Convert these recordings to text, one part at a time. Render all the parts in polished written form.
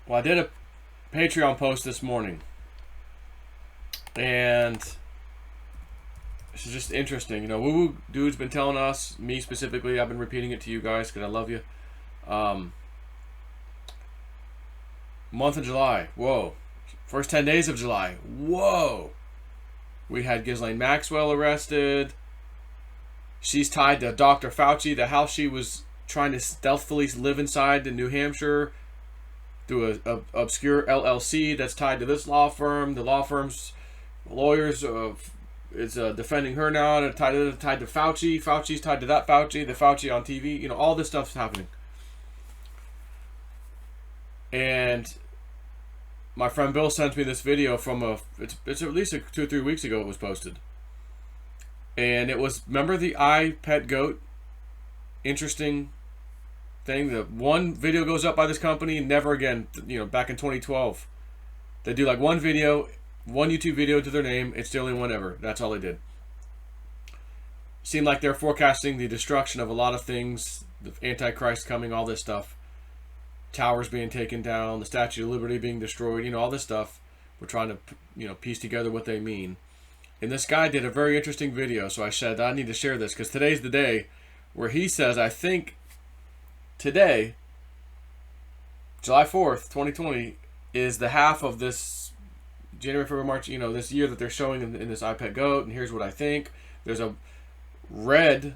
Well, I did a Patreon post this morning, and this is just interesting. You know, Woo Woo Dude's been telling us, me specifically, I've been repeating it to you guys because I love you. Um, month of July, whoa. First 10 days of July, whoa. We had Ghislaine Maxwell arrested. She's tied to Dr. Fauci, the house she was trying to stealthily live inside in New Hampshire through a obscure LLC that's tied to this law firm. The law firm's lawyers is defending her now. They're tied to Fauci. Fauci's tied to that Fauci. The Fauci on TV. You know, all this stuff's happening. And my friend Bill sent me this video from it's at least 2 or 3 weeks ago it was posted. And it was, remember the I Pet Goat interesting thing? The one video goes up by this company, never again, you know, back in 2012. They do like one video, one YouTube video to their name, it's the only one ever. That's all they did. Seemed like they're forecasting the destruction of a lot of things, the Antichrist coming, all this stuff. Towers being taken down, the Statue of Liberty being destroyed, you know, all this stuff. We're trying to, you know, piece together what they mean. And this guy did a very interesting video, so I said I need to share this because today's the day where he says, I think today, July 4th, 2020, is the half of this January, February, March, you know, this year that they're showing in this iPad Goat, and here's what I think. There's a red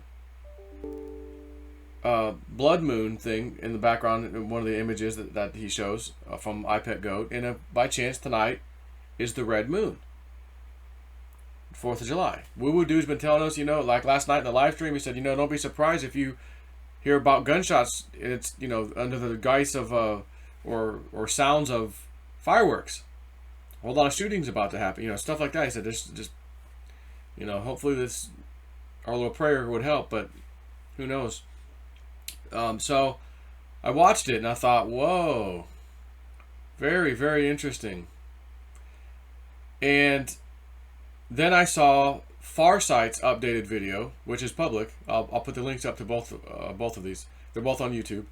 blood moon thing in the background in one of the images that he shows from iPad Goat, and by chance tonight is the red moon. 4th of July. Woo Woo Dude's been telling us, you know, like last night in the live stream, he said, you know, don't be surprised if you hear about gunshots. It's, you know, under the guise of or sounds of fireworks. A whole lot of shootings about to happen, you know, stuff like that. He said, just, you know, hopefully this our little prayer would help, but who knows. So I watched it and I thought, whoa, very, very interesting. And then I saw Farsight's updated video, which is public. I'll put the links up to both of these. They're both on YouTube.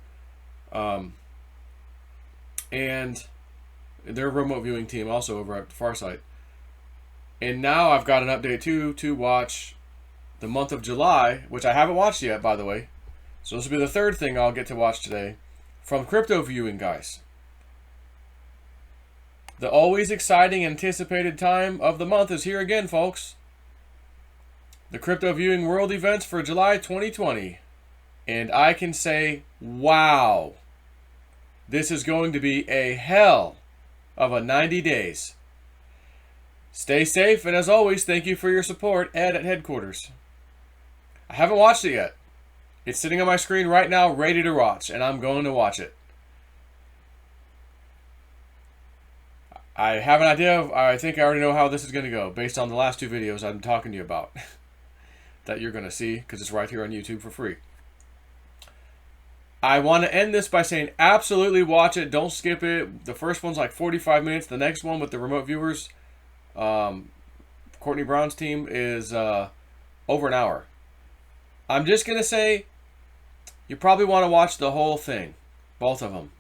And they're a remote viewing team also over at Farsight. And now I've got an update too to watch the month of July, which I haven't watched yet, by the way. So this will be the third thing I'll get to watch today from Crypto Viewing, guys. The always exciting, anticipated time of the month is here again, folks. The Crypto Viewing World events for July 2020. And I can say, wow. This is going to be a hell of a 90 days. Stay safe, and as always, thank you for your support, Ed at headquarters. I haven't watched it yet. It's sitting on my screen right now, ready to watch, and I'm going to watch it. I have an idea I think I already know how this is going to go, based on the last 2 videos I'm talking to you about. That you're going to see, because it's right here on YouTube for free. I want to end this by saying absolutely watch it. Don't skip it. The first one's like 45 minutes. The next one with the remote viewers, Courtney Brown's team, is over an hour. I'm just going to say you probably want to watch the whole thing. Both of them.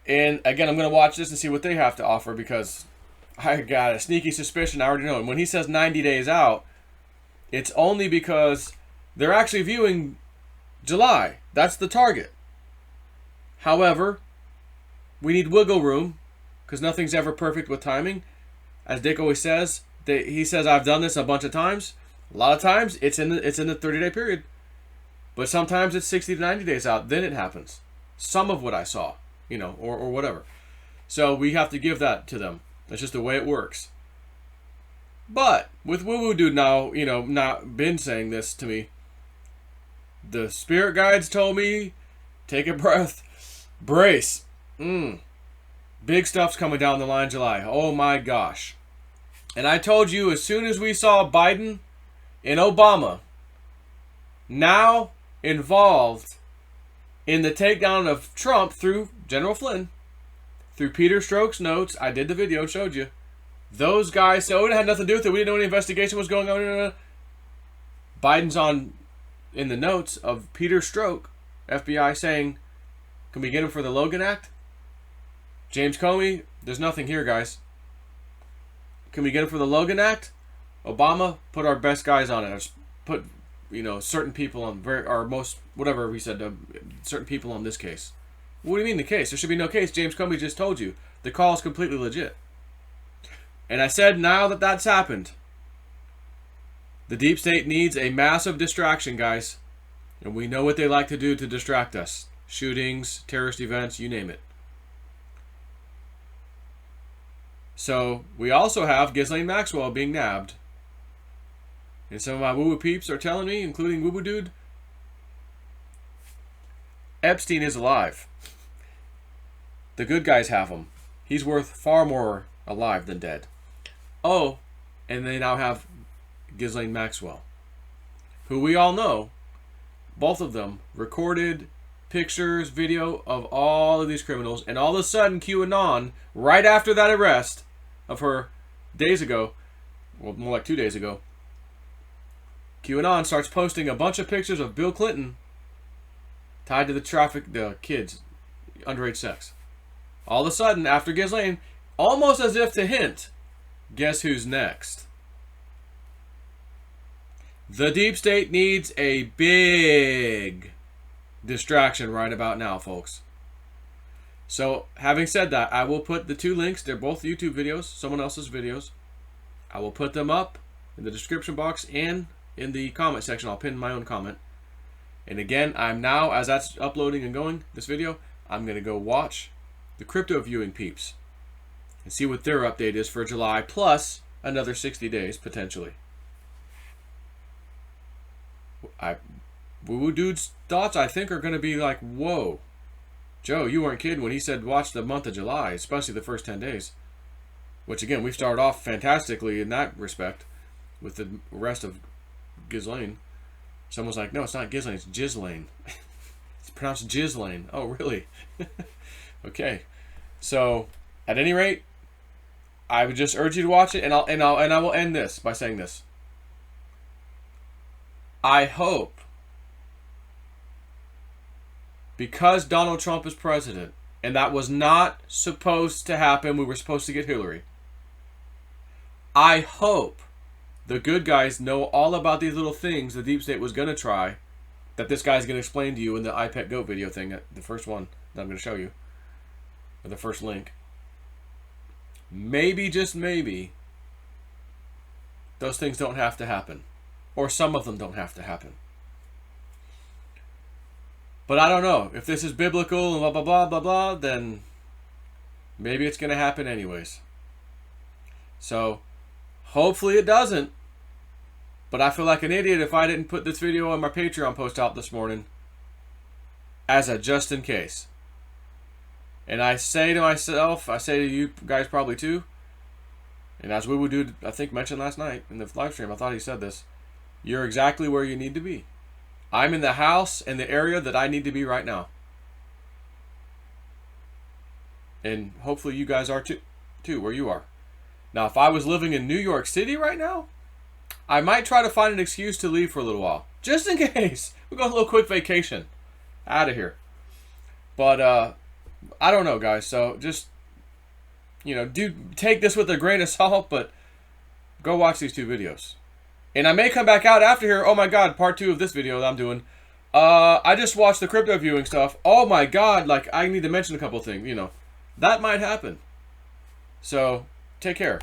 And again, I'm going to watch this and see what they have to offer because I got a sneaky suspicion. I already know. And when he says 90 days out, it's only because they're actually viewing July. That's the target. However, we need wiggle room because nothing's ever perfect with timing. As Dick always says, he says, I've done this a bunch of times. A lot of times it's in the 30-day period. But sometimes it's 60 to 90 days out. Then it happens. Some of what I saw. You know, or whatever. So we have to give that to them. That's just the way it works. But with Woo Woo Dude now, you know, not been saying this to me. The spirit guides told me, take a breath, brace. Big stuff's coming down the line July. Oh my gosh. And I told you as soon as we saw Biden and Obama now involved in the takedown of Trump through General Flynn, through Peter Strzok's notes, I did the video and showed you. Those guys said, oh, it had nothing to do with it. We didn't know any investigation was going on. Biden's on in the notes of Peter Strzok, FBI, saying, can we get him for the Logan Act? James Comey, there's nothing here, guys. Can we get it for the Logan Act? Obama, put our best guys on it. Put, certain people on, our most, whatever he said, certain people on this case. What do you mean the case? There should be no case. James Comey just told you. The call is completely legit. And I said, now that that's happened, the deep state needs a massive distraction, guys. And we know what they like to do to distract us. Shootings, terrorist events, you name it. So, we also have Ghislaine Maxwell being nabbed. And some of my woo-woo peeps are telling me, including woo-woo dude, Epstein is alive. The good guys have him. He's worth far more alive than dead. Oh, and they now have Ghislaine Maxwell, who we all know, both of them, recorded pictures, video of all of these criminals, and all of a sudden QAnon, right after that arrest of her days ago, well, more like 2 days ago, QAnon starts posting a bunch of pictures of Bill Clinton tied to the kids, underage sex. All of a sudden, after Ghislaine, almost as if to hint, guess who's next? The deep state needs a big distraction right about now, folks. So, having said that, I will put the 2 links. They're both YouTube videos, someone else's videos. I will put them up in the description box and in the comment section. I'll pin my own comment. And again, I'm now, as that's uploading and going, this video, I'm going to go watch the crypto viewing peeps and see what their update is for July, plus another 60 days, potentially. Woo-woo dude's thoughts, I think, are going to be like, whoa. Joe, you weren't kidding when he said watch the month of July, especially the first 10 days. Which, again, we've started off fantastically in that respect with the rest of Ghislaine. Someone's like, no, it's not Ghislaine, it's Ghislaine. It's pronounced Ghislaine. Oh, really? Okay. So, at any rate, I would just urge you to watch it, and I will end this by saying this. I hope, because Donald Trump is president, and that was not supposed to happen, we were supposed to get Hillary. I hope the good guys know all about these little things the deep state was going to try, that this guy's going to explain to you in the iPet Goat video thing, the first one that I'm going to show you, or the first link. Maybe, just maybe, those things don't have to happen. Or some of them don't have to happen. But I don't know. If this is biblical and blah, blah, blah, blah, blah, then maybe it's going to happen anyways. So, hopefully it doesn't. But I feel like an idiot if I didn't put this video on my Patreon post out this morning as a just in case. And I say to myself, I say to you guys probably too, and as Woo Woo Dude, I think, mentioned last night in the live stream, I thought he said this, you're exactly where you need to be. I'm in the house and the area that I need to be right now. And hopefully you guys are too, where you are. Now, if I was living in New York City right now, I might try to find an excuse to leave for a little while. Just in case. We'll go on a little quick vacation. Out of here. But, I don't know, guys. So, just, do take this with a grain of salt, but go watch these 2 videos. And I may come back out after here. Oh, my God. Part 2 of this video that I'm doing. I just watched the crypto viewing stuff. Oh, my God. Like, I need to mention a couple things, That might happen. So, take care.